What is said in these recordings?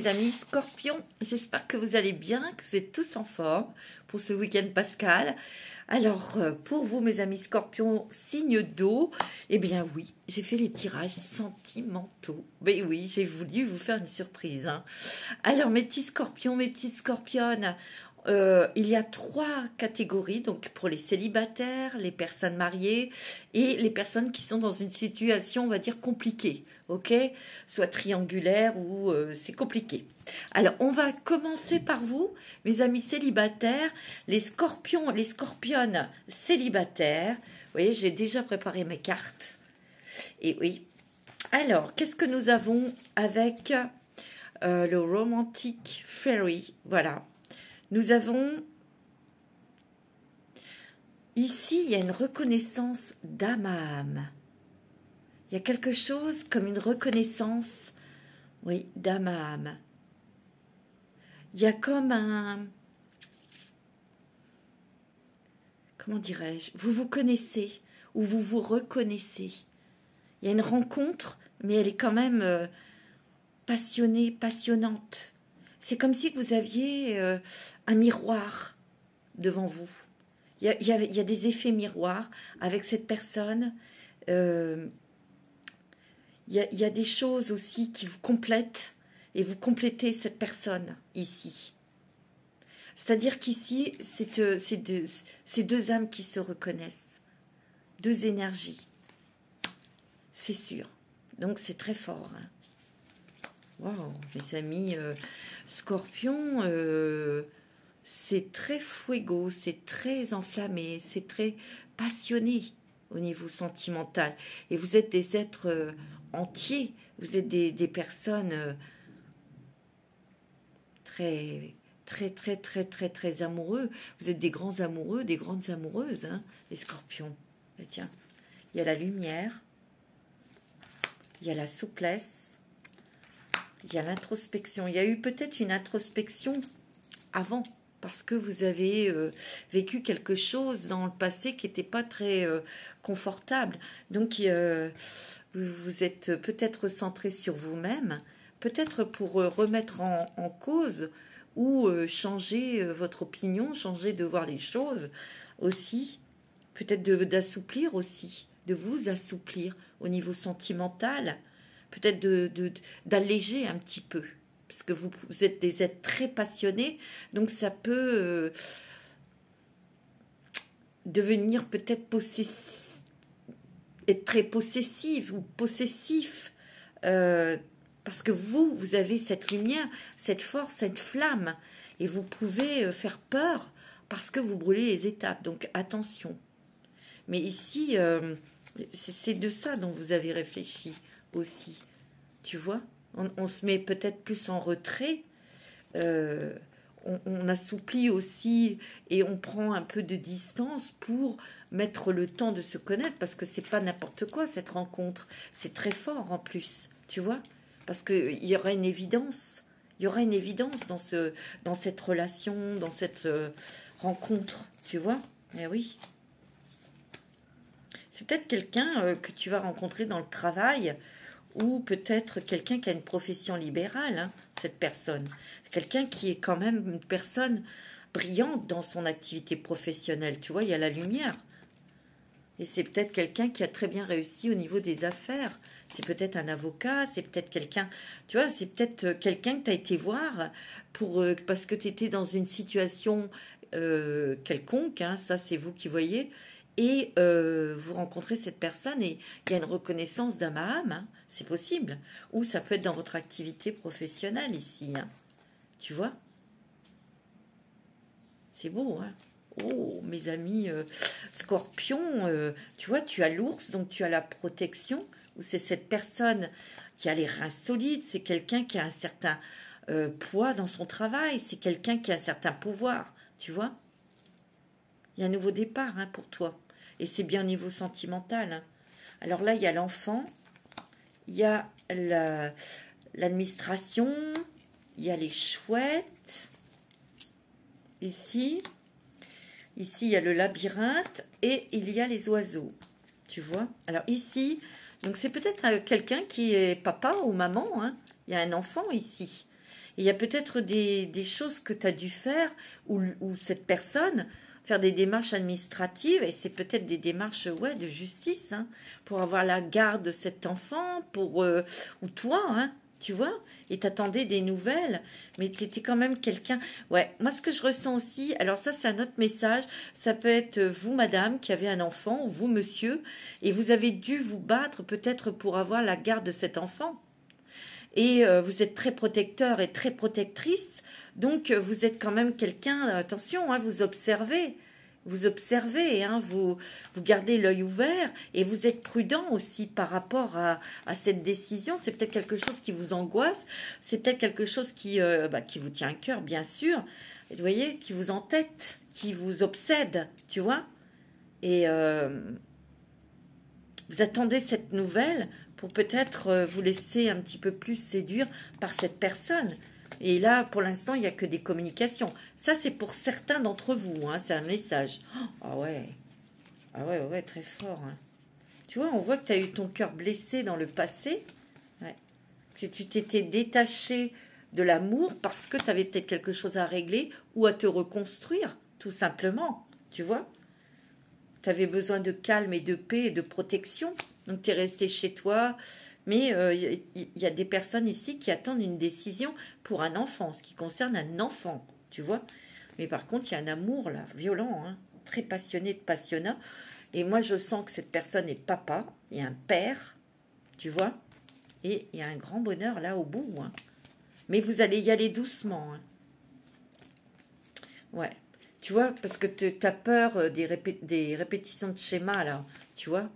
amis Scorpions, j'espère que vous allez bien, que vous êtes tous en forme pour ce week-end pascal. Alors, pour vous mes amis Scorpions, signe d'eau, eh bien oui, j'ai fait les tirages sentimentaux. Ben oui, j'ai voulu vous faire une surprise. Hein. Alors mes petits Scorpions, mes petites Scorpionnes, il y a 3 catégories, donc pour les célibataires, les personnes mariées et les personnes qui sont dans une situation, on va dire, compliquée, ok? Soit triangulaire ou c'est compliqué. Alors, on va commencer par vous, mes amis célibataires, les scorpions, les scorpionnes célibataires. Vous voyez, j'ai déjà préparé mes cartes. Et oui. Alors, qu'est-ce que nous avons avec le Romantic Fairy? Voilà. Nous avons, ici, il y a une reconnaissance d'âme à âme. Il y a quelque chose comme une reconnaissance, oui, d'âme à âme. Il y a comme un, comment dirais-je, vous vous connaissez ou vous vous reconnaissez. Il y a une rencontre, mais elle est quand même passionnée, passionnante. C'est comme si vous aviez un miroir devant vous. Il y a des effets miroirs avec cette personne. Il y a des choses aussi qui vous complètent et vous complétez cette personne ici. C'est-à-dire qu'ici, c'est deux âmes qui se reconnaissent. 2 énergies. C'est sûr. Donc c'est très fort. Hein. Waouh, mes amis Scorpions, c'est très fuego, c'est très enflammé, c'est très passionné au niveau sentimental. Et vous êtes des êtres entiers, vous êtes des personnes très amoureux. Vous êtes des grands amoureux, des grandes amoureuses, hein, les Scorpions. Et tiens, il y a la lumière, il y a la souplesse. Il y a l'introspection. Il y a eu peut-être une introspection avant, parce que vous avez vécu quelque chose dans le passé qui n'était pas très confortable. Donc, vous êtes peut-être centré sur vous-même, peut-être pour remettre en cause ou changer votre opinion, changer de voir les choses aussi, peut-être d'assouplir aussi, de vous assouplir au niveau sentimental. Peut-être d'alléger un petit peu, parce que vous êtes des êtres très passionnés, donc ça peut devenir peut-être être très possessif ou possessif, parce que vous avez cette lumière, cette force, cette flamme, et vous pouvez faire peur parce que vous brûlez les étapes, donc attention. Mais ici, c'est de ça dont vous avez réfléchi aussi, tu vois, on se met peut-être plus en retrait, on assouplit aussi et on prend un peu de distance pour mettre le temps de se connaître, parce que c'est pas n'importe quoi cette rencontre, c'est très fort en plus, tu vois, parce qu'il y aura une évidence, dans cette relation, dans cette rencontre, tu vois, eh oui. C'est peut-être quelqu'un que tu vas rencontrer dans le travail, ou peut-être quelqu'un qui a une profession libérale, hein, cette personne. Quelqu'un qui est quand même une personne brillante dans son activité professionnelle. Tu vois, il y a la lumière. Et c'est peut-être quelqu'un qui a très bien réussi au niveau des affaires. C'est peut-être un avocat, c'est peut-être quelqu'un... Tu vois, c'est peut-être quelqu'un que tu as été voir parce que tu étais dans une situation quelconque, hein, ça c'est vous qui voyez, et vous rencontrez cette personne et il y a une reconnaissance d'âme à âme, hein, c'est possible. Ou ça peut être dans votre activité professionnelle ici, hein, tu vois. C'est beau, hein. Oh, mes amis Scorpions, tu vois, tu as l'ours, donc tu as la protection, ou c'est cette personne qui a les reins solides, c'est quelqu'un qui a un certain poids dans son travail, c'est quelqu'un qui a un certain pouvoir, tu vois. Il y a un nouveau départ, hein, pour toi. Et c'est bien au niveau sentimental. Hein. Alors là, il y a l'enfant, il y a l'administration, il y a les chouettes, ici, il y a le labyrinthe et il y a les oiseaux, tu vois. Alors ici, donc c'est peut-être quelqu'un qui est papa ou maman, hein. Il y a un enfant ici. Et il y a peut-être des choses que tu as dû faire, ou cette personne, faire des démarches administratives, et c'est peut-être des démarches ouais, de justice, hein, pour avoir la garde de cet enfant, ou toi, hein, tu vois, et t'attendais des nouvelles, mais tu étais quand même quelqu'un... Ouais, moi ce que je ressens aussi, alors ça c'est un autre message, ça peut être vous madame qui avez un enfant, ou vous monsieur, et vous avez dû vous battre peut-être pour avoir la garde de cet enfant. Et vous êtes très protecteur et très protectrice, donc vous êtes quand même quelqu'un, attention, hein, vous observez, hein, vous gardez l'œil ouvert et vous êtes prudent aussi par rapport à cette décision. C'est peut-être quelque chose qui vous angoisse, c'est peut-être quelque chose qui vous tient à cœur, bien sûr, et vous voyez, qui vous entête, qui vous obsède, tu vois, et vous attendez cette nouvelle pour peut-être vous laisser un petit peu plus séduire par cette personne. Et là, pour l'instant, il n'y a que des communications. Ça, c'est pour certains d'entre vous, hein, c'est un message. Ah ouais, ouais, très fort. Hein. Tu vois, on voit que tu as eu ton cœur blessé dans le passé. Ouais. Que tu t'étais détaché de l'amour parce que tu avais peut-être quelque chose à régler ou à te reconstruire, tout simplement. Tu vois, tu avais besoin de calme et de paix et de protection. Donc, tu es resté chez toi. Mais il y a des personnes ici qui attendent une décision pour un enfant, ce qui concerne un enfant, tu vois. Mais par contre, il y a un amour, là, violent, hein, très passionné de passionnat. Et moi, je sens que cette personne est papa, il y a un père, tu vois. Et il y a un grand bonheur, là, au bout. Hein. Mais vous allez y aller doucement. Hein. Ouais. Tu vois, parce que tu as peur des répétitions de schémas, là, tu vois.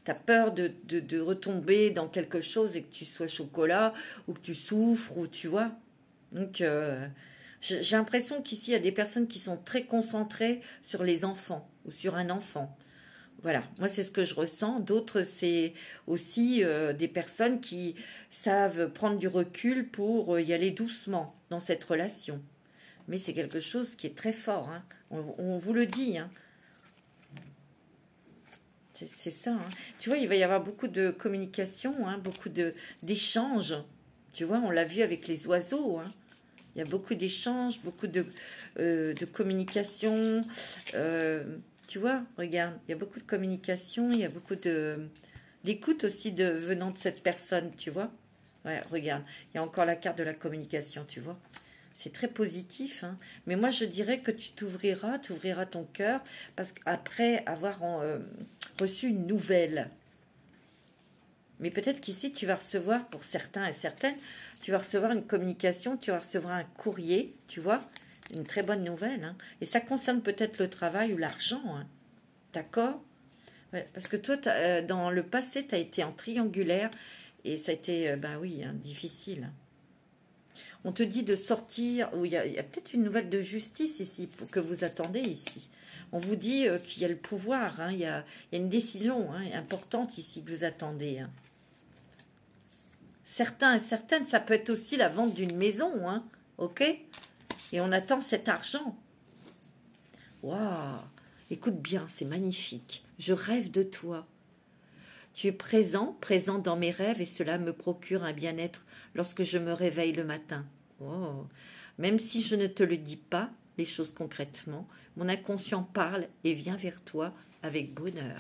Tu as peur de retomber dans quelque chose et que tu sois chocolat ou que tu souffres, ou tu vois. Donc, j'ai l'impression qu'ici, il y a des personnes qui sont très concentrées sur les enfants ou sur un enfant. Voilà, moi, c'est ce que je ressens. D'autres, c'est aussi des personnes qui savent prendre du recul pour y aller doucement dans cette relation. Mais c'est quelque chose qui est très fort. Hein. On vous le dit, hein. C'est ça. Hein. Tu vois, il va y avoir beaucoup de communication, hein, beaucoup d'échanges. Tu vois, on l'a vu avec les oiseaux. Hein. Il y a beaucoup d'échanges, beaucoup de communication. Tu vois, regarde, il y a beaucoup de communication, il y a beaucoup d'écoute aussi venant de cette personne, tu vois. Ouais, regarde, il y a encore la carte de la communication, tu vois. C'est très positif, hein. Mais moi je dirais que tu t'ouvriras ton cœur, parce qu'après avoir reçu une nouvelle. Mais peut-être qu'ici tu vas recevoir, pour certains et certaines, tu vas recevoir une communication, tu vas recevoir un courrier, tu vois, une très bonne nouvelle. Hein. Et ça concerne peut-être le travail ou l'argent, hein. D'accord? Ouais, parce que toi, dans le passé, tu as été en triangulaire et ça a été, ben oui, hein, difficile. On te dit de sortir, ou il y a peut-être une nouvelle de justice ici, que vous attendez ici. On vous dit qu'il y a le pouvoir, hein, il y a une décision hein, importante ici que vous attendez. Hein. Certains et certaines, ça peut être aussi la vente d'une maison, hein, ok? Et on attend cet argent. Waouh! Écoute bien, c'est magnifique. Je rêve de toi. Tu es présent dans mes rêves et cela me procure un bien-être lorsque je me réveille le matin. Oh. Même si je ne te le dis pas, les choses concrètement, mon inconscient parle et vient vers toi avec bonheur.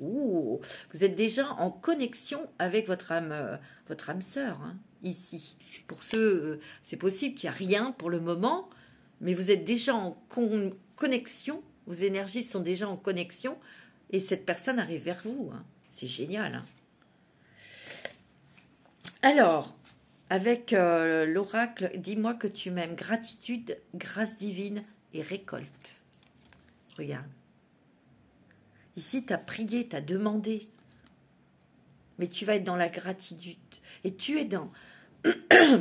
Ouh, vous êtes déjà en connexion avec votre âme sœur, hein, ici. Pour ceux, c'est possible qu'il n'y a rien pour le moment, mais vous êtes déjà en connexion, vos énergies sont déjà en connexion, et cette personne arrive vers vous. Hein. C'est génial. Hein. Alors, avec l'oracle, dis-moi que tu m'aimes. Gratitude, grâce divine et récolte. Regarde. Ici, tu as prié, tu as demandé. Mais tu vas être dans la gratitude. Et tu es dans...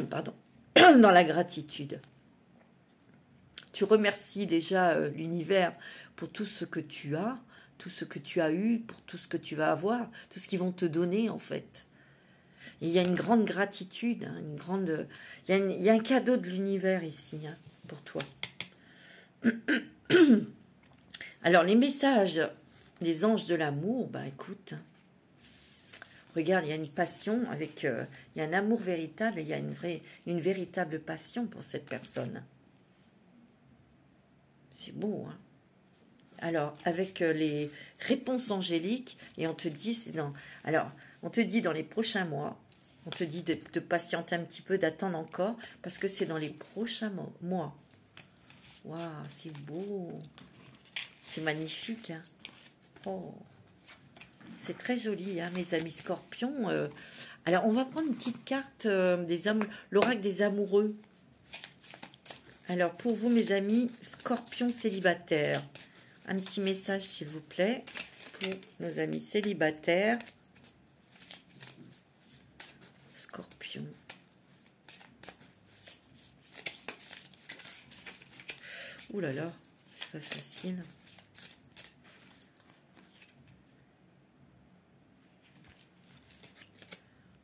Pardon. Dans la gratitude. Tu remercies déjà l'univers pour tout ce que tu as, tout ce que tu as eu, pour tout ce que tu vas avoir, tout ce qu'ils vont te donner en fait. Et il y a une grande gratitude, hein, il y a un cadeau de l'univers ici hein, pour toi. Alors les messages des anges de l'amour, bah écoute, Regarde, il y a une passion, avec, il y a un amour véritable, et il y a une véritable passion pour cette personne. C'est beau, hein? Alors, avec les réponses angéliques, et on te dit, alors, on te dit dans les prochains mois, on te dit de patienter un petit peu, d'attendre encore, parce que c'est dans les prochains mois. Waouh, c'est beau. C'est magnifique, hein? Oh, c'est très joli, hein, mes amis scorpions. Alors, on va prendre une petite carte l'oracle des amoureux. Alors, pour vous, mes amis scorpions célibataires, un petit message, s'il vous plaît, pour nos amis célibataires. Scorpion. Ouh là là, c'est pas facile.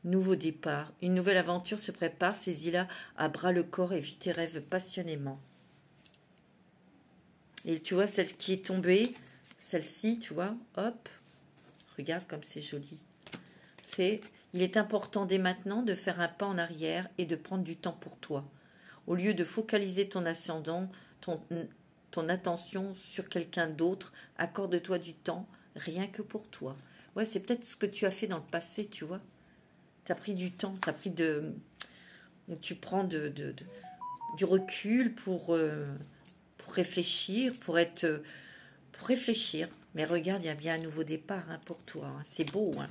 Nouveau départ. Une nouvelle aventure se prépare. Saisis-la à bras le corps et vis tes rêves passionnément. Et tu vois, celle qui est tombée, celle-ci, tu vois, hop. Regarde comme c'est joli. Il est important dès maintenant de faire un pas en arrière et de prendre du temps pour toi. Au lieu de focaliser ton ascendant, ton attention sur quelqu'un d'autre, accorde-toi du temps, rien que pour toi. Ouais, c'est peut-être ce que tu as fait dans le passé, tu vois. Tu as pris du temps, tu prends du recul pour réfléchir, pour réfléchir. Mais regarde, il y a bien un nouveau départ, hein, pour toi. Hein. C'est beau, hein.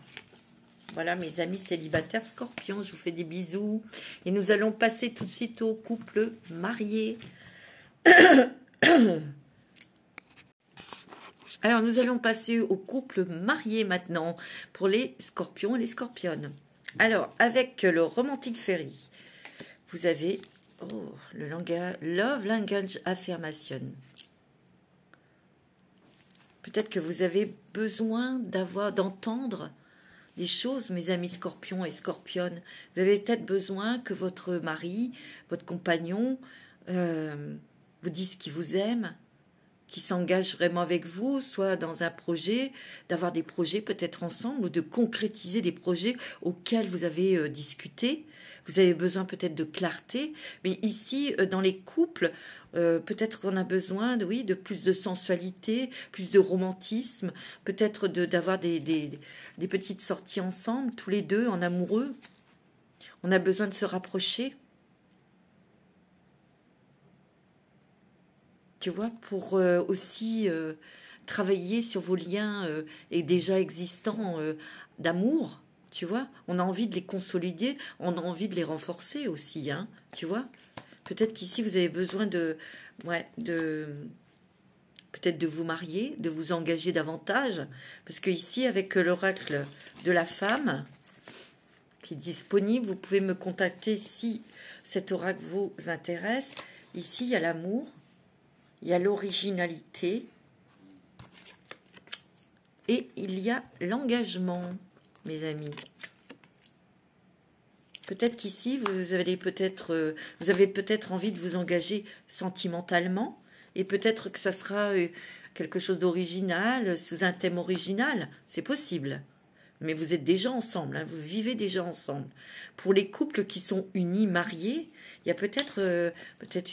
Voilà, mes amis célibataires scorpions, je vous fais des bisous. Et nous allons passer tout de suite au couple marié. Alors, nous allons passer au couple marié maintenant pour les scorpions et les scorpionnes. Alors, avec le Romantic Fairy, vous avez le Love Language Affirmation. Peut-être que vous avez besoin d'entendre des choses, mes amis scorpions et scorpionnes. Vous avez peut-être besoin que votre mari, votre compagnon, vous dise qu'il vous aime, qui s'engage vraiment avec vous, soit dans un projet, d'avoir des projets peut-être ensemble, ou de concrétiser des projets auxquels vous avez discuté. Vous avez besoin peut-être de clarté, mais ici, dans les couples, peut-être qu'on a besoin de plus de sensualité, plus de romantisme, peut-être d'avoir des petites sorties ensemble, tous les deux, en amoureux. On a besoin de se rapprocher. Tu vois, pour aussi travailler sur vos liens déjà existants d'amour, tu vois. On a envie de les consolider, on a envie de les renforcer aussi, hein, tu vois. Peut-être qu'ici, vous avez besoin peut-être de vous marier, de vous engager davantage, parce que ici, avec l'oracle de la femme qui est disponible, vous pouvez me contacter si cet oracle vous intéresse. Ici, il y a l'amour. Il y a l'originalité et il y a l'engagement, mes amis. Peut-être qu'ici, vous avez peut-être envie de vous engager sentimentalement et peut-être que ça sera quelque chose d'original, sous un thème original. C'est possible. Mais vous êtes déjà ensemble, hein, vous vivez déjà ensemble. Pour les couples qui sont unis, mariés, il y a peut-être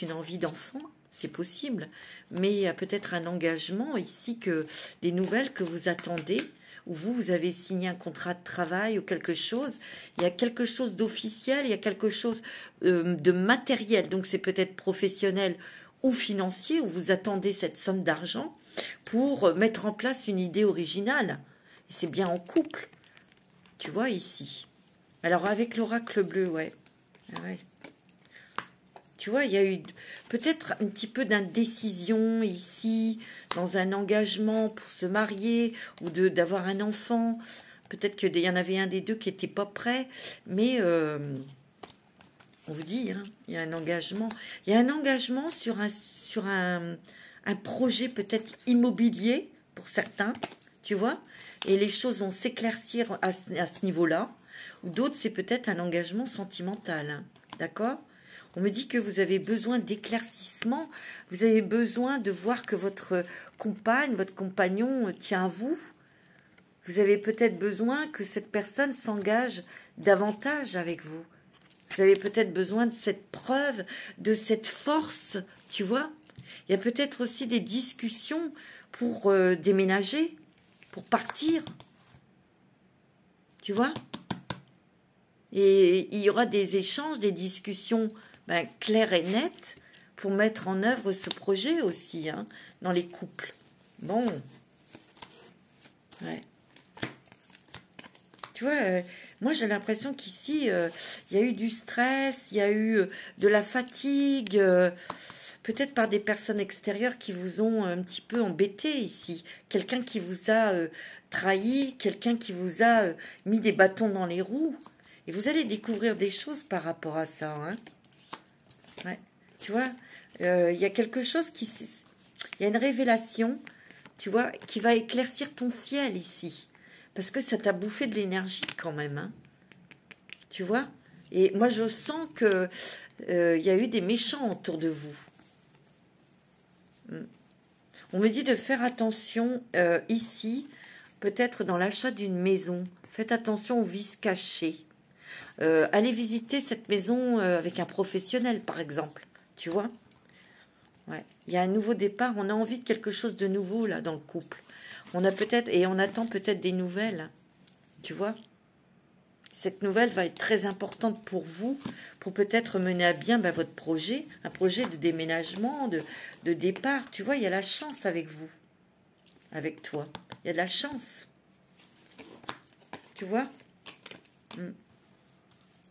une envie d'enfant. C'est possible, mais il y a peut-être un engagement ici, des nouvelles que vous attendez, ou vous avez signé un contrat de travail ou quelque chose. Il y a quelque chose d'officiel, il y a quelque chose de matériel, donc c'est peut-être professionnel ou financier, où vous attendez cette somme d'argent pour mettre en place une idée originale. Et c'est bien en couple, tu vois, ici. Alors avec l'oracle bleu, ouais. Ouais. Tu vois, il y a eu peut-être un petit peu d'indécision ici, dans un engagement pour se marier ou d'avoir un enfant. Peut-être qu'il y en avait un des deux qui n'était pas prêt, mais on vous dit, hein, il y a un engagement. Il y a un engagement sur un projet peut-être immobilier pour certains, tu vois, et les choses vont s'éclaircir à ce niveau-là. Ou d'autres, c'est peut-être un engagement sentimental, hein, d'accord ? On me dit que vous avez besoin d'éclaircissement, vous avez besoin de voir que votre compagne, votre compagnon tient à vous. Vous avez peut-être besoin que cette personne s'engage davantage avec vous. Vous avez peut-être besoin de cette preuve, de cette force, tu vois. Il y a peut-être aussi des discussions pour déménager, pour partir. Tu vois? Et il y aura des échanges, des discussions claires et nettes pour mettre en œuvre ce projet aussi, hein, dans les couples. Bon. Ouais. Tu vois, moi j'ai l'impression qu'ici, il y a eu du stress, il y a eu de la fatigue, peut-être par des personnes extérieures qui vous ont un petit peu embêté ici. Quelqu'un qui vous a trahi, quelqu'un qui vous a mis des bâtons dans les roues. Et vous allez découvrir des choses par rapport à ça. Hein. Ouais. Tu vois, il y a quelque chose qui... Il y a une révélation, tu vois, qui va éclaircir ton ciel ici. Parce que ça t'a bouffé de l'énergie quand même. Hein. Tu vois? Et moi, je sens que y a eu des méchants autour de vous. On me dit de faire attention ici, peut-être dans l'achat d'une maison. Faites attention aux vices cachés. Allez visiter cette maison avec un professionnel, par exemple. Tu vois? Ouais. Il y a un nouveau départ. On a envie de quelque chose de nouveau, là, dans le couple. On a peut-être, et on attend peut-être des nouvelles. Tu vois? Cette nouvelle va être très importante pour vous, pour peut-être mener à bien votre projet, un projet de déménagement, de départ. Tu vois, il y a la chance avec vous, avec toi. Il y a de la chance. Tu vois?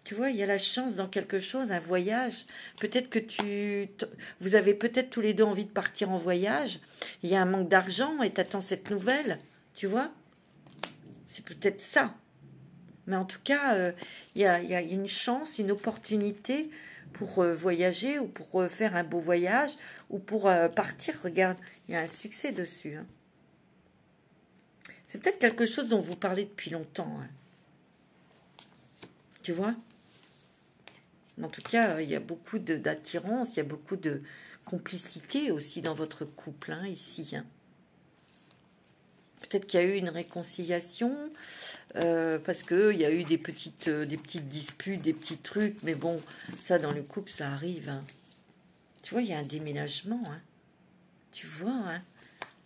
Tu vois, il y a la chance dans quelque chose, un voyage. Peut-être que vous avez peut-être tous les deux envie de partir en voyage. Il y a un manque d'argent et tu attends cette nouvelle. Tu vois? C'est peut-être ça. Mais en tout cas, il y a une chance, une opportunité pour voyager ou pour faire un beau voyage ou pour partir. Regarde, il y a un succès dessus. Hein. C'est peut-être quelque chose dont vous parlez depuis longtemps. Hein. Tu vois? En tout cas, il y a beaucoup d'attirance, il y a beaucoup de complicité aussi dans votre couple, hein, ici. Hein. Peut-être qu'il y a eu une réconciliation, parce qu'il y a eu des petites disputes, des petits trucs, mais bon, ça, dans le couple, ça arrive. Hein. Tu vois, il y a un déménagement, hein. Tu vois, hein.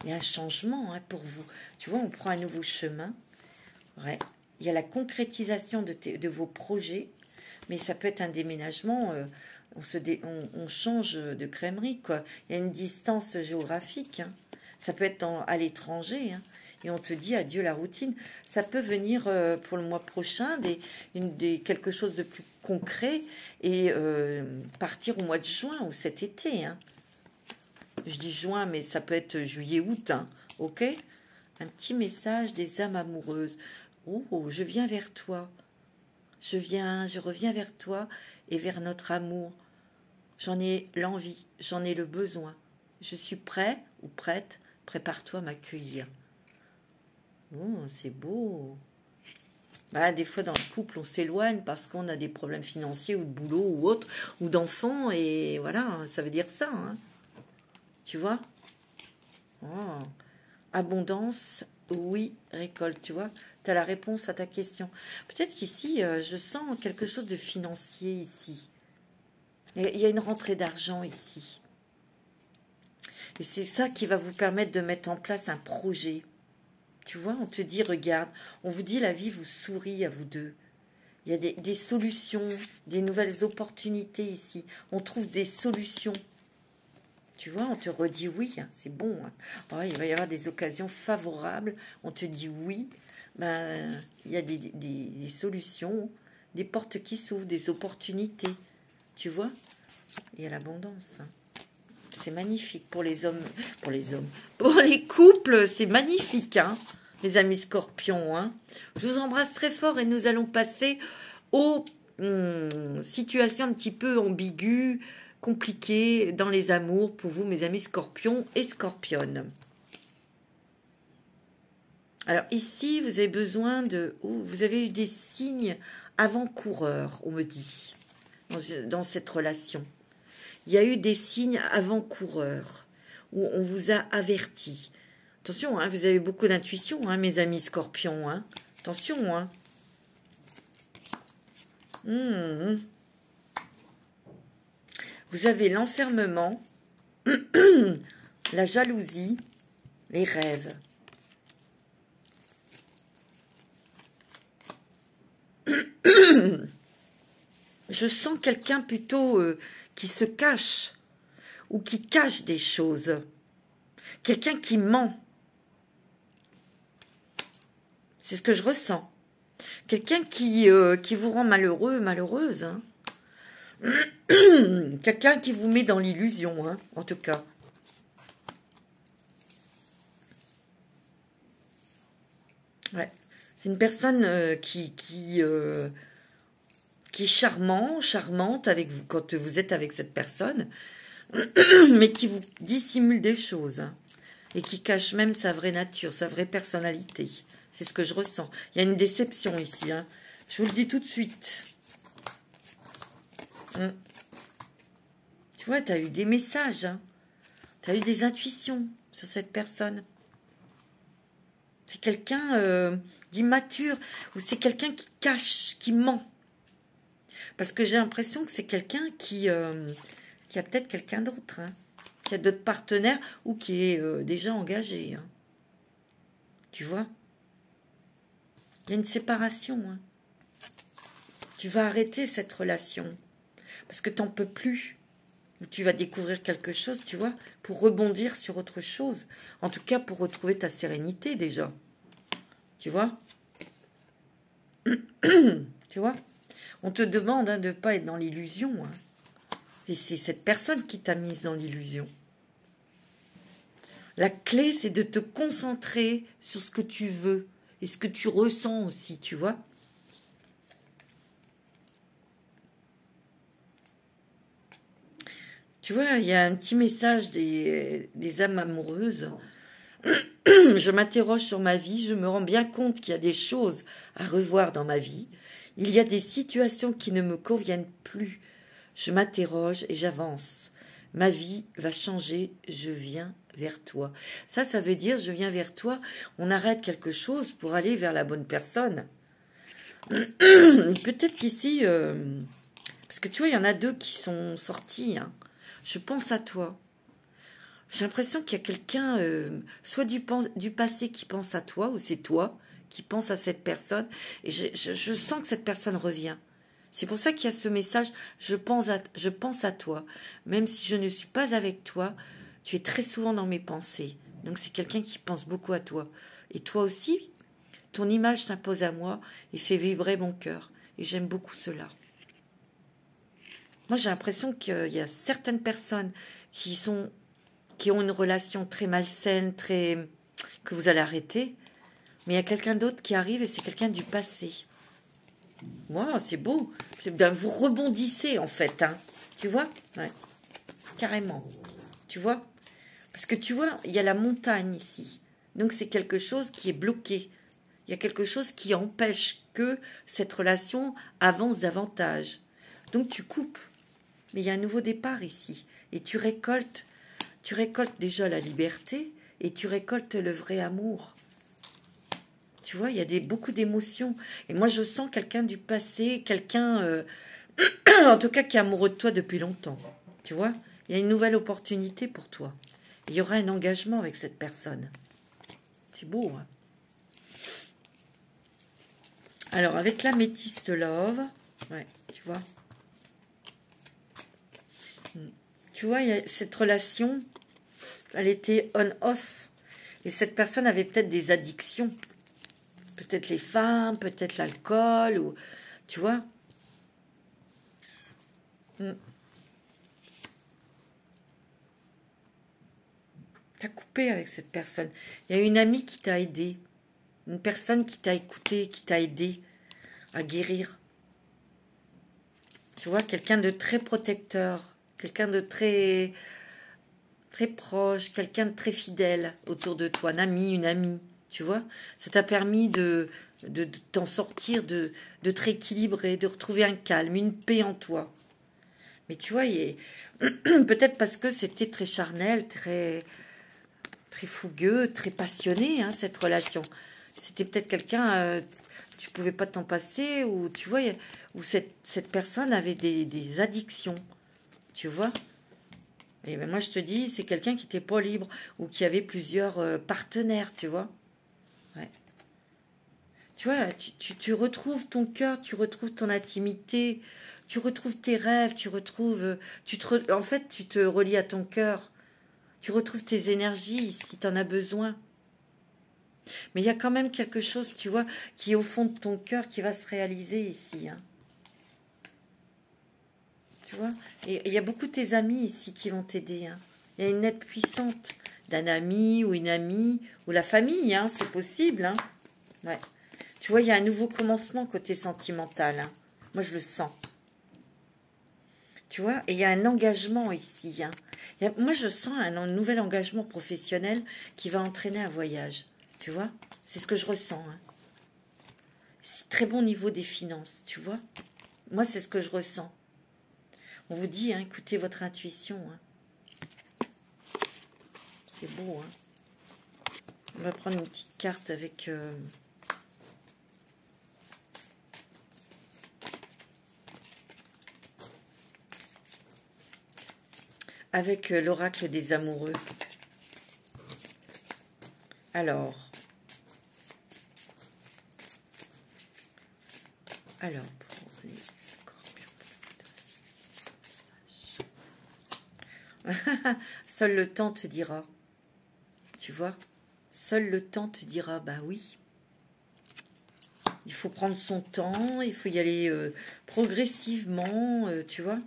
Il y a un changement hein, pour vous. Tu vois, on prend un nouveau chemin. Ouais. Il y a la concrétisation de vos projets. Mais ça peut être un déménagement, on change de crèmerie, quoi. Il y a une distance géographique. Hein. Ça peut être à l'étranger. Hein. Et on te dit adieu la routine. Ça peut venir pour le mois prochain, quelque chose de plus concret et partir au mois de juin ou cet été. Hein. Je dis juin, mais ça peut être juillet-août. Hein. Ok? Un petit message des âmes amoureuses. Oh, je viens vers toi. Je reviens vers toi et vers notre amour. J'en ai l'envie, j'en ai le besoin. Je suis prêt ou prête, prépare-toi à m'accueillir. Oh, c'est beau. Bah, des fois, dans le couple, on s'éloigne parce qu'on a des problèmes financiers ou de boulot ou autre, ou d'enfants, et voilà, ça veut dire ça. Hein. Tu vois? Oh. Abondance, oui, récolte, tu vois? Tu as la réponse à ta question. Peut-être qu'ici, je sens quelque chose de financier ici. Il y a une rentrée d'argent ici. Et c'est ça qui va vous permettre de mettre en place un projet. Tu vois, on te dit, regarde, on vous dit la vie vous sourit à vous deux. Il y a des solutions, des nouvelles opportunités ici. On trouve des solutions. Tu vois, on te redit oui, hein, c'est bon. Hein. Oh, il va y avoir des occasions favorables. On te dit oui. Ben, il y a des solutions, des portes qui s'ouvrent, des opportunités. Tu vois? Il y a l'abondance. Hein. C'est magnifique pour les hommes. Pour les couples, c'est magnifique, hein, les amis scorpions. Hein. Je vous embrasse très fort et nous allons passer aux situations un petit peu ambiguës, compliquées dans les amours pour vous, mes amis scorpions et scorpionnes. Alors ici, vous avez besoin de... vous avez eu des signes avant-coureurs, on me dit, dans cette relation. Il y a eu des signes avant-coureurs où on vous a averti. Attention, hein, vous avez beaucoup d'intuition, hein, mes amis scorpions. Hein. Attention, hein. Vous avez l'enfermement, la jalousie, les rêves. Je sens quelqu'un plutôt qui se cache ou qui cache des choses. Quelqu'un qui ment. C'est ce que je ressens. Quelqu'un qui vous rend malheureux, malheureuse. Hein. Quelqu'un qui vous met dans l'illusion, hein, en tout cas. Ouais. C'est une personne qui est charmante avec vous quand vous êtes avec cette personne, mais qui vous dissimule des choses, hein, et qui cache même sa vraie nature, sa vraie personnalité. C'est ce que je ressens. Il y a une déception ici, hein. Je vous le dis tout de suite. Tu vois, tu as eu des messages, hein. Tu as eu des intuitions sur cette personne. C'est quelqu'un d'immature, ou c'est quelqu'un qui cache, qui ment. Parce que j'ai l'impression que c'est quelqu'un qui a peut-être quelqu'un d'autre, hein, qui a d'autres partenaires, ou qui est déjà engagé. Hein. Tu vois? Il y a une séparation. Hein. Tu vas arrêter cette relation. Parce que tu n'en peux plus. Ou tu vas découvrir quelque chose, tu vois, pour rebondir sur autre chose. En tout cas, pour retrouver ta sérénité, déjà. Tu vois? Tu vois? On te demande, hein, de ne pas être dans l'illusion. Hein. Et c'est cette personne qui t'a mise dans l'illusion. La clé, c'est de te concentrer sur ce que tu veux. Et ce que tu ressens aussi, tu vois? Tu vois, il y a un petit message des âmes amoureuses. Je m'interroge sur ma vie, je me rends bien compte qu'il y a des choses à revoir dans ma vie. Il y a des situations qui ne me conviennent plus. Je m'interroge et j'avance. Ma vie va changer, je viens vers toi. Ça veut dire je viens vers toi, on arrête quelque chose pour aller vers la bonne personne. Peut-être qu'ici, parce que tu vois, il y en a deux qui sont sortis, hein. Je pense à toi. J'ai l'impression qu'il y a quelqu'un, soit du passé qui pense à toi, ou c'est toi qui pense à cette personne. Et je sens que cette personne revient. C'est pour ça qu'il y a ce message, je pense à toi. Même si je ne suis pas avec toi, tu es très souvent dans mes pensées. Donc c'est quelqu'un qui pense beaucoup à toi. Et toi aussi, ton image s'impose à moi et fait vibrer mon cœur. Et j'aime beaucoup cela. Moi, j'ai l'impression qu'il y a certaines personnes qui ont une relation très malsaine, que vous allez arrêter. Mais il y a quelqu'un d'autre qui arrive et c'est quelqu'un du passé. Wow, c'est beau. Vous rebondissez, en fait. Hein. Tu vois? Ouais. Carrément. Tu vois? Parce que tu vois, il y a la montagne ici. Donc, c'est quelque chose qui est bloqué. Il y a quelque chose qui empêche que cette relation avance davantage. Donc, tu coupes. Mais il y a un nouveau départ ici. Et tu récoltes déjà la liberté et tu récoltes le vrai amour. Tu vois, il y a beaucoup d'émotions. Et moi, je sens quelqu'un du passé, quelqu'un, en tout cas, qui est amoureux de toi depuis longtemps. Tu vois, il y a une nouvelle opportunité pour toi. Il y aura un engagement avec cette personne. C'est beau, hein? Alors, avec l'améthyste love, ouais, tu vois. Tu vois, il y a cette relation, elle était on-off. Et cette personne avait peut-être des addictions. Peut-être les femmes, peut-être l'alcool, ou tu vois. T'as coupé avec cette personne. Il y a une amie qui t'a aidé. Une personne qui t'a écouté, qui t'a aidé à guérir. Tu vois, quelqu'un de très protecteur. Quelqu'un de très, très proche. Quelqu'un de très fidèle autour de toi. Un ami, une amie. Tu vois, ça t'a permis de t'en sortir, de te rééquilibrer, de retrouver un calme, une paix en toi. Mais tu vois, peut-être parce que c'était très charnel, très... Très fougueux, très passionné, hein, cette relation. C'était peut-être quelqu'un, tu pouvais pas t'en passer, ou tu vois, où cette personne avait des addictions, tu vois. Et ben moi, je te dis, c'est quelqu'un qui n'était pas libre, ou qui avait plusieurs partenaires, tu vois. Ouais. Tu vois, tu retrouves ton cœur, tu retrouves ton intimité, tu retrouves tes rêves, tu retrouves... en fait, tu te relis à ton cœur. Tu retrouves tes énergies si tu en as besoin. Mais il y a quand même quelque chose, tu vois, qui est au fond de ton cœur qui va se réaliser ici. Hein. Tu vois? Et il y a beaucoup de tes amis ici qui vont t'aider. Hein. Il y a une aide puissante d'un ami ou une amie, ou la famille, hein, c'est possible. Hein. Ouais. Tu vois, il y a un nouveau commencement côté sentimental. Hein. Moi, je le sens. Tu vois, et il y a un engagement ici. Hein. Moi, je sens un nouvel engagement professionnel qui va entraîner un voyage. Tu vois, c'est ce que je ressens. Hein. C'est très bon niveau des finances, tu vois. Moi, c'est ce que je ressens. On vous dit, hein, écoutez votre intuition. Hein. C'est beau. Hein. On va prendre une petite carte avec... avec l'oracle des amoureux. Alors, pour les scorpions. Seul le temps te dira. Tu vois? Seul le temps te dira, bah oui. Il faut prendre son temps, il faut y aller progressivement, tu vois?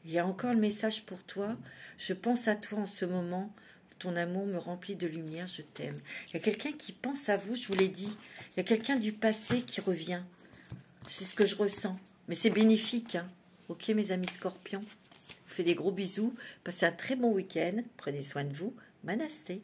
Il y a encore le message pour toi. Je pense à toi en ce moment. Ton amour me remplit de lumière. Je t'aime. Il y a quelqu'un qui pense à vous, je vous l'ai dit. Il y a quelqu'un du passé qui revient. C'est ce que je ressens. Mais c'est bénéfique. Hein. Ok, mes amis scorpions. Je vous fais des gros bisous. Passez un très bon week-end. Prenez soin de vous. Manasté.